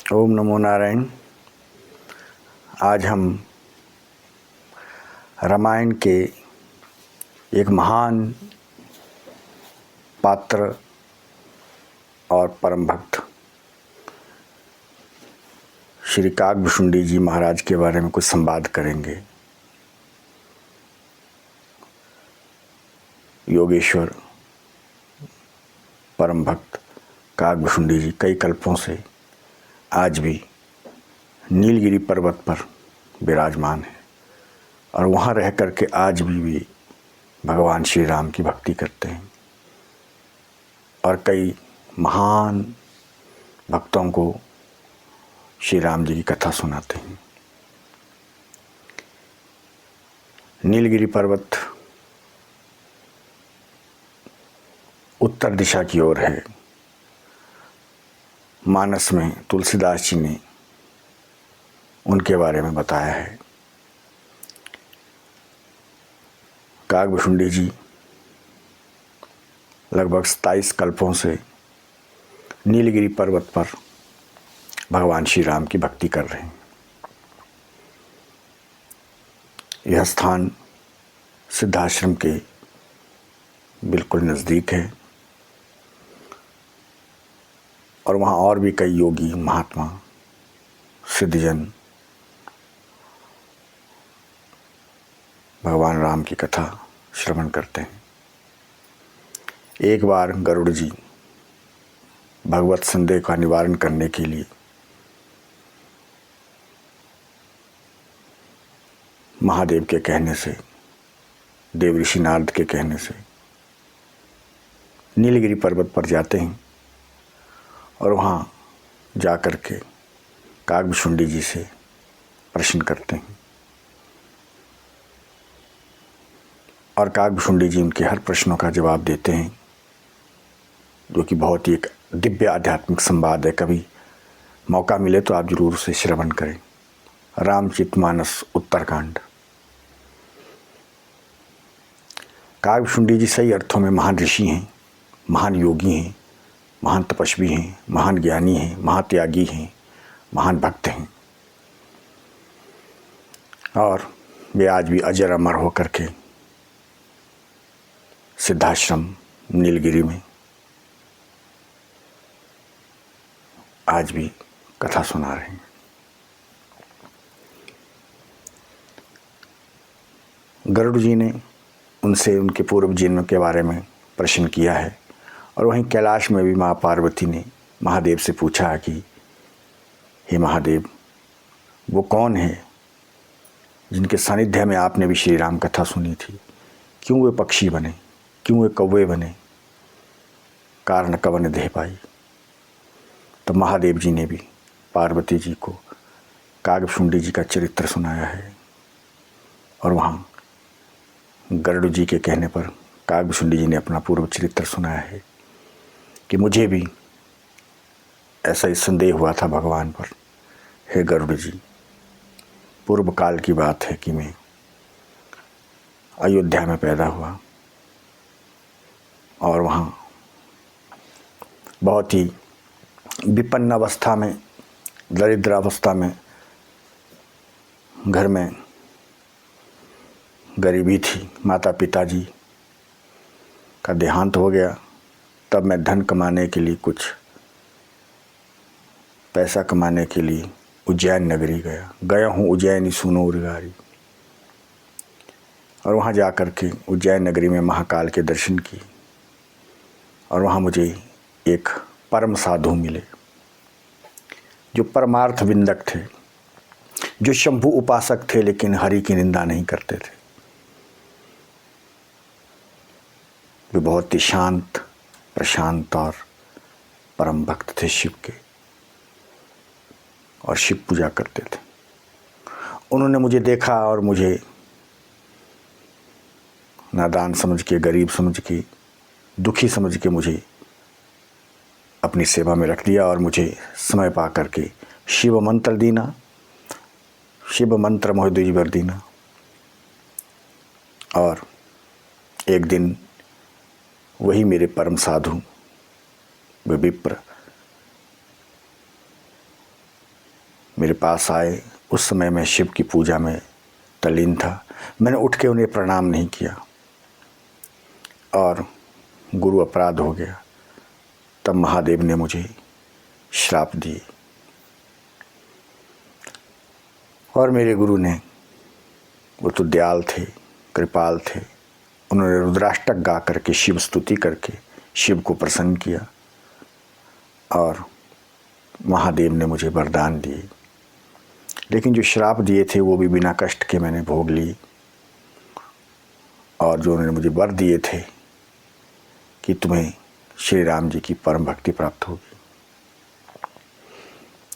ओम नमो नारायण। आज हम रामायण के एक महान पात्र और परम भक्त श्री काकभुशुंडी जी महाराज के बारे में कुछ संवाद करेंगे। योगेश्वर परम भक्त काकभुशुंडी जी कई कल्पों से आज भी नीलगिरी पर्वत पर विराजमान है और वहाँ रह कर के आज भी भगवान श्री राम की भक्ति करते हैं और कई महान भक्तों को श्री राम जी की कथा सुनाते हैं। नीलगिरी पर्वत उत्तर दिशा की ओर है। मानस में तुलसीदास जी ने उनके बारे में बताया है। काकभुशुंडी जी लगभग 27 कल्पों से नीलगिरी पर्वत पर भगवान श्री राम की भक्ति कर रहे हैं। यह स्थान सिद्धाश्रम के बिल्कुल नज़दीक है और वहाँ और भी कई योगी महात्मा सिद्धजन भगवान राम की कथा श्रवण करते हैं। एक बार गरुड़ जी भगवत संदेह का निवारण करने के लिए महादेव के कहने से, देव ऋषि नारद के कहने से नीलगिरी पर्वत पर जाते हैं और वहाँ जा कर के काकभुशुंडी जी से प्रश्न करते हैं और काकभुशुंडी जी उनके हर प्रश्नों का जवाब देते हैं, जो कि बहुत ही एक दिव्य आध्यात्मिक संवाद है। कभी मौका मिले तो आप जरूर उसे श्रवण करें। रामचरितमानस उत्तरकांड। काकभुशुंडी जी सही अर्थों में महान ऋषि हैं, महान योगी हैं, महान तपस्वी हैं, महान ज्ञानी हैं, महात्यागी हैं, महान भक्त हैं और वे आज भी अजर अमर होकर के सिद्धाश्रम नीलगिरी में आज भी कथा सुना रहे हैं। गरुड़ जी ने उनसे उनके पूर्व जन्म के बारे में प्रश्न किया है और वहीं कैलाश में भी माँ पार्वती ने महादेव से पूछा कि हे महादेव, वो कौन है जिनके सानिध्य में आपने भी श्री राम कथा सुनी थी? क्यों वे पक्षी बने, क्यों वे कौवे बने, कारण कवन देह पाई? तो महादेव जी ने भी पार्वती जी को काकभुशुंडी जी का चरित्र सुनाया है और वहाँ गरुड़ जी के कहने पर काकभुशुंडी जी ने अपना पूर्व चरित्र सुनाया है कि मुझे भी ऐसा ही संदेह हुआ था भगवान पर। हे गरुड़ जी, पूर्व काल की बात है कि मैं अयोध्या में पैदा हुआ और वहाँ बहुत ही विपन्न अवस्था में, दरिद्र अवस्था में, घर में गरीबी थी। माता पिता जी का देहांत हो गया। तब मैं धन कमाने के लिए, कुछ पैसा कमाने के लिए उज्जैन नगरी गया हूँ। उज्जैनी सुनो उर्गारी। और वहाँ जा कर के उज्जैन नगरी में महाकाल के दर्शन किए और वहाँ मुझे एक परम साधु मिले जो परमार्थ विंदक थे, जो शंभु उपासक थे लेकिन हरि की निंदा नहीं करते थे। वे बहुत ही शांत, प्रशांत और परम भक्त थे शिव के और शिव पूजा करते थे। उन्होंने मुझे देखा और मुझे नादान समझ के, गरीब समझ के, दुखी समझ के मुझे अपनी सेवा में रख दिया और मुझे समय पा करके शिव मंत्र दीना, शिव मंत्र मोह द्विजवर दीना। और एक दिन वही मेरे परम साधु वे विप्र मेरे पास आए। उस समय मैं शिव की पूजा में तल्लीन था। मैंने उठ के उन्हें प्रणाम नहीं किया और गुरु अपराध हो गया। तब महादेव ने मुझे श्राप दिए और मेरे गुरु ने, वो तो दयाल थे, कृपाल थे, उन्होंने रुद्राष्टक गा करके शिव स्तुति करके शिव को प्रसन्न किया और महादेव ने मुझे वरदान दिए। लेकिन जो श्राप दिए थे वो भी बिना कष्ट के मैंने भोग लिए और जो उन्होंने मुझे वर दिए थे कि तुम्हें श्री राम जी की परम भक्ति प्राप्त होगी,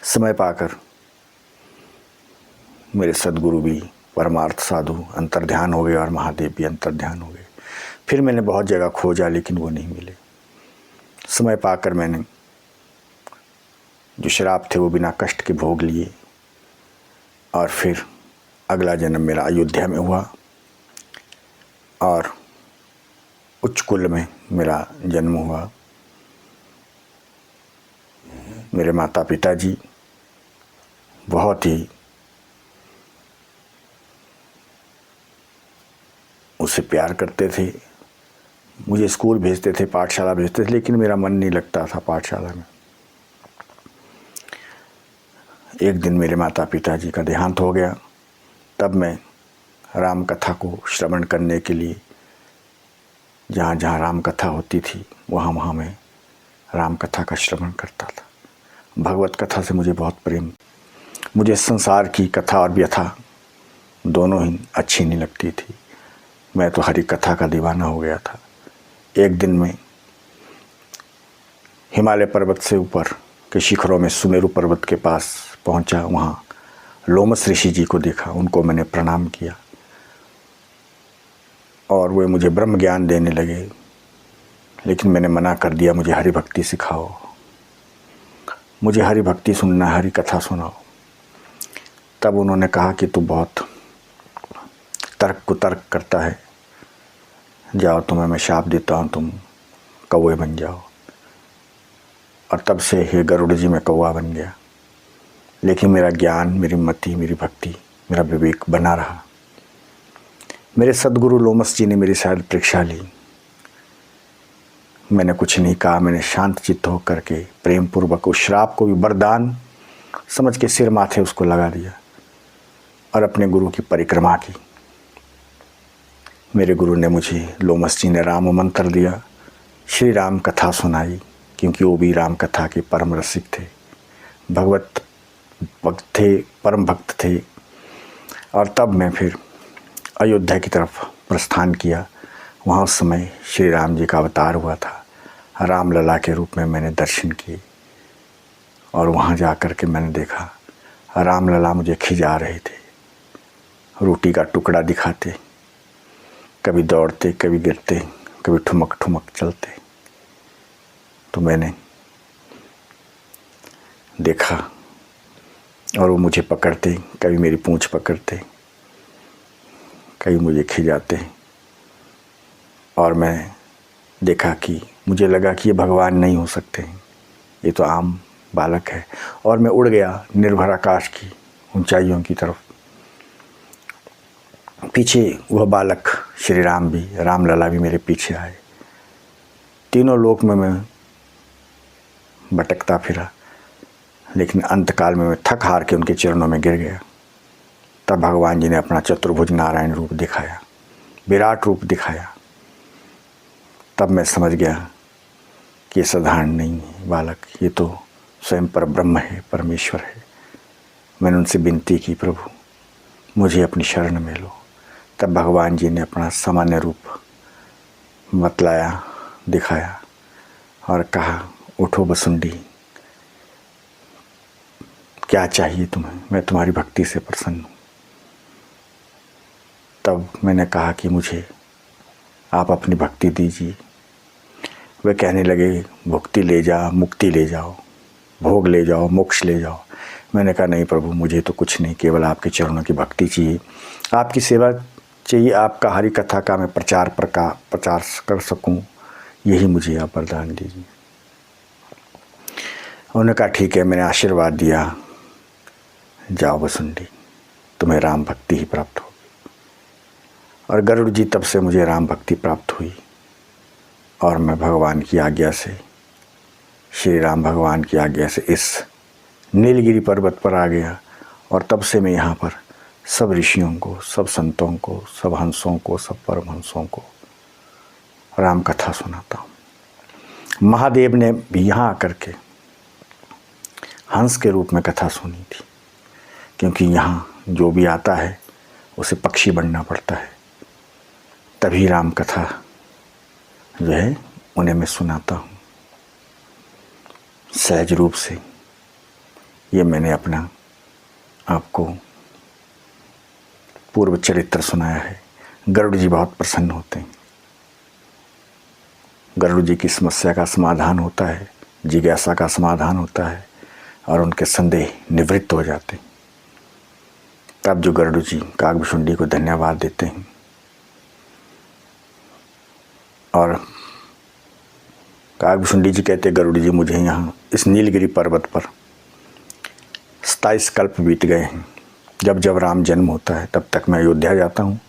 समय पाकर मेरे सदगुरु भी परमार्थ साधु अंतर्ध्यान हो गए और महादेव भी अंतर्ध्यान हो गए। फिर मैंने बहुत जगह खोजा लेकिन वो नहीं मिले। समय पाकर मैंने जो श्राप थे वो बिना कष्ट के भोग लिए और फिर अगला जन्म मेरा अयोध्या में हुआ और उच्च कुल में मेरा जन्म हुआ। मेरे माता पिता जी बहुत ही उससे प्यार करते थे, मुझे स्कूल भेजते थे, पाठशाला भेजते थे, लेकिन मेरा मन नहीं लगता था पाठशाला में। एक दिन मेरे माता पिता जी का देहांत हो गया। तब मैं राम कथा को श्रवण करने के लिए जहाँ जहाँ राम कथा होती थी वहाँ मैं राम कथा का श्रवण करता था। भगवत कथा से मुझे बहुत प्रेम। मुझे संसार की कथा और व्यथा दोनों ही अच्छी नहीं लगती थी। मैं तो हरि कथा का दीवाना हो गया था। एक दिन में हिमालय पर्वत से ऊपर के शिखरों में सुमेरु पर्वत के पास पहुंचा। वहाँ लोमस ऋषि जी को देखा, उनको मैंने प्रणाम किया और वे मुझे ब्रह्म ज्ञान देने लगे। लेकिन मैंने मना कर दिया, मुझे हरि भक्ति सिखाओ, मुझे हरि भक्ति सुनना, हरि कथा सुनाओ। तब उन्होंने कहा कि तू बहुत तर्क कुतर्क करता है, जाओ तुम्हें मैं शाप देता हूँ, तुम कौवे बन जाओ। और तब से हे गरुड़ जी मैं कौवा बन गया। लेकिन मेरा ज्ञान, मेरी मति, मेरी भक्ति, मेरा विवेक बना रहा। मेरे सदगुरु लोमस जी ने मेरी शायद परीक्षा ली। मैंने कुछ नहीं कहा, मैंने शांत चित्त होकर के प्रेम पूर्वक उस श्राप को भी वरदान समझ के सिर माथे उसको लगा दिया और अपने गुरु की परिक्रमा की। मेरे गुरु ने मुझे, लोमस जी ने राम मंत्र दिया, श्री राम कथा सुनाई, क्योंकि वो भी राम कथा के परम रसिक थे, भगवत भक्त थे, परम भक्त थे। और तब मैं फिर अयोध्या की तरफ प्रस्थान किया। वहाँ उस समय श्री राम जी का अवतार हुआ था। रामलला के रूप में मैंने दर्शन किए और वहाँ जा कर के मैंने देखा रामलला मुझे खिजा रहे थे, रोटी का टुकड़ा दिखाते, कभी दौड़ते, कभी गिरते, कभी ठुमक ठुमक चलते। तो मैंने देखा और वो मुझे पकड़ते, कभी मेरी पूंछ पकड़ते, कभी मुझे खिजाते। और मैं देखा कि मुझे लगा कि ये भगवान नहीं हो सकते, ये तो आम बालक है। और मैं उड़ गया निर्भर आकाश की ऊंचाइयों की तरफ। पीछे वह बालक श्री राम भी, रामलला भी मेरे पीछे आए। तीनों लोक में मैं भटकता फिरा, लेकिन अंतकाल में मैं थक हार के उनके चरणों में गिर गया। तब भगवान जी ने अपना चतुर्भुज नारायण रूप दिखाया, विराट रूप दिखाया। तब मैं समझ गया कि ये साधारण नहीं है बालक, ये तो स्वयं पर ब्रह्म है, परमेश्वर है। मैंने उनसे विनती की, प्रभु मुझे अपनी शरण में लो। तब भगवान जी ने अपना सामान्य रूप बतलाया, दिखाया और कहा, उठो बसुंडी, क्या चाहिए तुम्हें, मैं तुम्हारी भक्ति से प्रसन्न हूँ। तब मैंने कहा कि मुझे आप अपनी भक्ति दीजिए। वे कहने लगे, भुक्ति ले जा, मुक्ति ले जाओ, भोग ले जाओ, मोक्ष ले जाओ। मैंने कहा, नहीं प्रभु, मुझे तो कुछ नहीं, केवल आपके चरणों की भक्ति चाहिए, आपकी सेवा चाहिए, आपका हरि कथा का मैं प्रचार कर सकूं, यही मुझे आप वरदान दीजिए। उन्होंने कहा ठीक है। मैंने आशीर्वाद दिया जाओ वसुंडी, तुम्हें राम भक्ति ही प्राप्त होगी। और गरुड़ जी तब से मुझे राम भक्ति प्राप्त हुई और मैं भगवान की आज्ञा से, श्री राम भगवान की आज्ञा से इस नीलगिरी पर्वत पर आ गया। और तब से मैं यहाँ पर सब ऋषियों को, सब संतों को, सब हंसों को, सब परमहंसों को राम कथा सुनाता हूँ। महादेव ने भी यहाँ आकर के हंस के रूप में कथा सुनी थी, क्योंकि यहाँ जो भी आता है उसे पक्षी बनना पड़ता है। तभी राम कथा जो है उन्हें मैं सुनाता हूँ सहज रूप से। ये मैंने अपना आपको पूर्व चरित्र सुनाया है। गरुड़ जी बहुत प्रसन्न होते हैं। गरुड़ जी की समस्या का समाधान होता है, जिज्ञासा का समाधान होता है और उनके संदेह निवृत्त हो जाते हैं। तब जो गरुड़ जी काकभुशुंडी को धन्यवाद देते हैं और काकभुशुंडी जी कहते, गरुड़ जी मुझे यहाँ इस नीलगिरी पर्वत पर 27 कल्प बीत गए हैं। जब जब राम जन्म होता है तब तक मैं अयोध्या जाता हूँ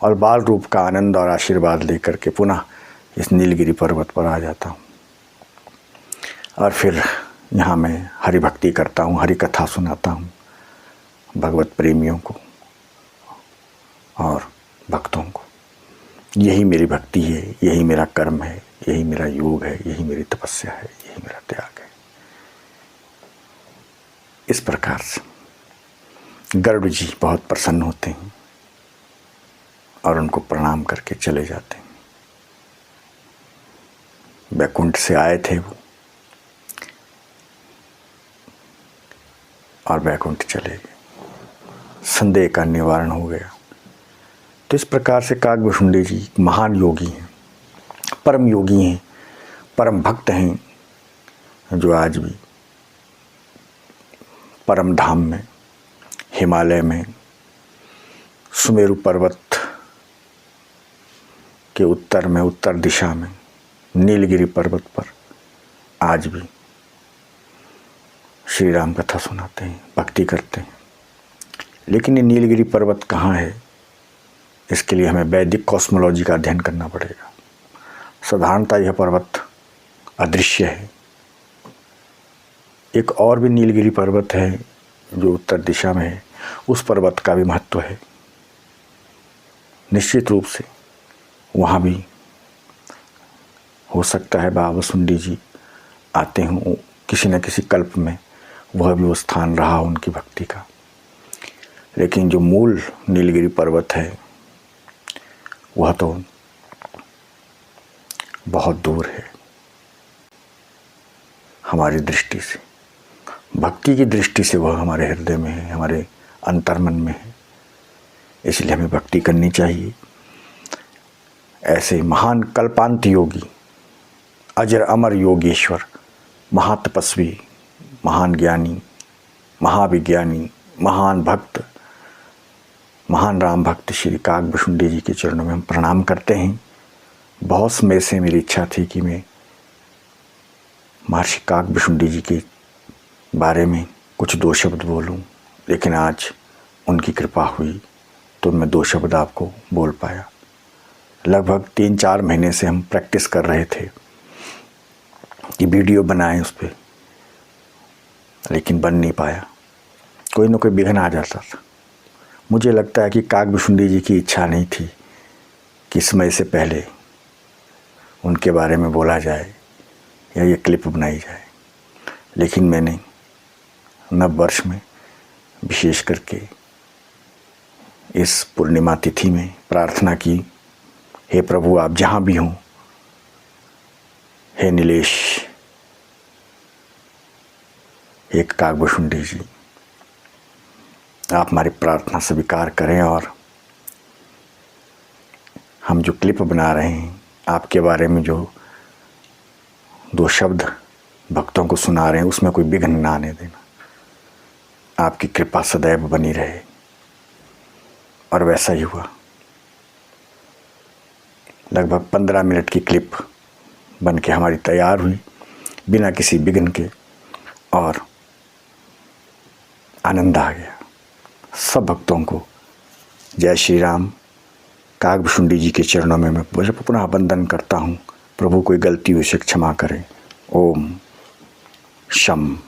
और बाल रूप का आनंद और आशीर्वाद लेकर के पुनः इस नीलगिरी पर्वत पर आ जाता हूँ और फिर यहाँ मैं हरि भक्ति करता हूँ, हरि कथा सुनाता हूँ भगवत प्रेमियों को और भक्तों को। यही मेरी भक्ति है, यही मेरा कर्म है, यही मेरा योग है, यही मेरी तपस्या है, यही मेरा त्याग है। इस प्रकार से गरुड़ जी बहुत प्रसन्न होते हैं और उनको प्रणाम करके चले जाते हैं। वैकुंठ से आए थे वो और वैकुंठ चले गए, संदेह का निवारण हो गया। तो इस प्रकार से काकभुशुंडी जी महान योगी हैं, परम योगी हैं, परम भक्त हैं, जो आज भी परम धाम में, हिमालय में, सुमेरु पर्वत के उत्तर में, उत्तर दिशा में, नीलगिरी पर्वत पर आज भी श्री राम कथा सुनाते हैं, भक्ति करते हैं। लेकिन ये नीलगिरी पर्वत कहाँ है, इसके लिए हमें वैदिक कॉस्मोलॉजी का अध्ययन करना पड़ेगा। साधारणतः यह पर्वत अदृश्य है। एक और भी नीलगिरी पर्वत है जो उत्तर दिशा में है, उस पर्वत का भी महत्व है। निश्चित रूप से वहाँ भी हो सकता है बाबा वसुंडी जी आते हों किसी न किसी कल्प में, वह भी वो स्थान रहा उनकी भक्ति का। लेकिन जो मूल नीलगिरी पर्वत है वह तो बहुत दूर है हमारी दृष्टि से। भक्ति की दृष्टि से वह हमारे हृदय में है, हमारे अंतर्मन में है। इसलिए हमें भक्ति करनी चाहिए। ऐसे महान कल्पांत योगी, अजर अमर योगेश्वर, महातपस्वी, महान ज्ञानी, महाविज्ञानी, महान भक्त, महान राम भक्त श्री काकभुशुंडी जी के चरणों में हम प्रणाम करते हैं। बहुत समय से मेरी इच्छा थी कि मैं महर्षि काकभुशुंडी जी के बारे में कुछ 2 शब्द बोलूं, लेकिन आज उनकी कृपा हुई तो मैं 2 शब्द आपको बोल पाया। लगभग 3-4 महीने से हम प्रैक्टिस कर रहे थे कि वीडियो बनाएं उस पर, लेकिन बन नहीं पाया। कोई ना कोई विघ्न आ जाता था। मुझे लगता है कि काकभुशुंडी जी की इच्छा नहीं थी कि समय से पहले उनके बारे में बोला जाए या ये क्लिप बनाई जाए। लेकिन मैंने नव वर्ष में विशेष करके इस पूर्णिमा तिथि में प्रार्थना की, हे प्रभु आप जहाँ भी हों, हे नीलेश, हे काकभुशुंडी जी, आप हमारी प्रार्थना स्वीकार करें और हम जो क्लिप बना रहे हैं, आपके बारे में जो 2 शब्द भक्तों को सुना रहे हैं, उसमें कोई विघ्न ना आने देना। आपकी कृपा सदैव बनी रहे। और वैसा ही हुआ। लगभग 15 मिनट की क्लिप बन के हमारी तैयार हुई बिना किसी विघ्न के, और आनंद आ गया। सब भक्तों को जय श्री राम। कागभुशुंडी जी के चरणों में मैं पुनः वंदन करता हूँ। प्रभु कोई गलती हुई उसे क्षमा करें। ओम शम।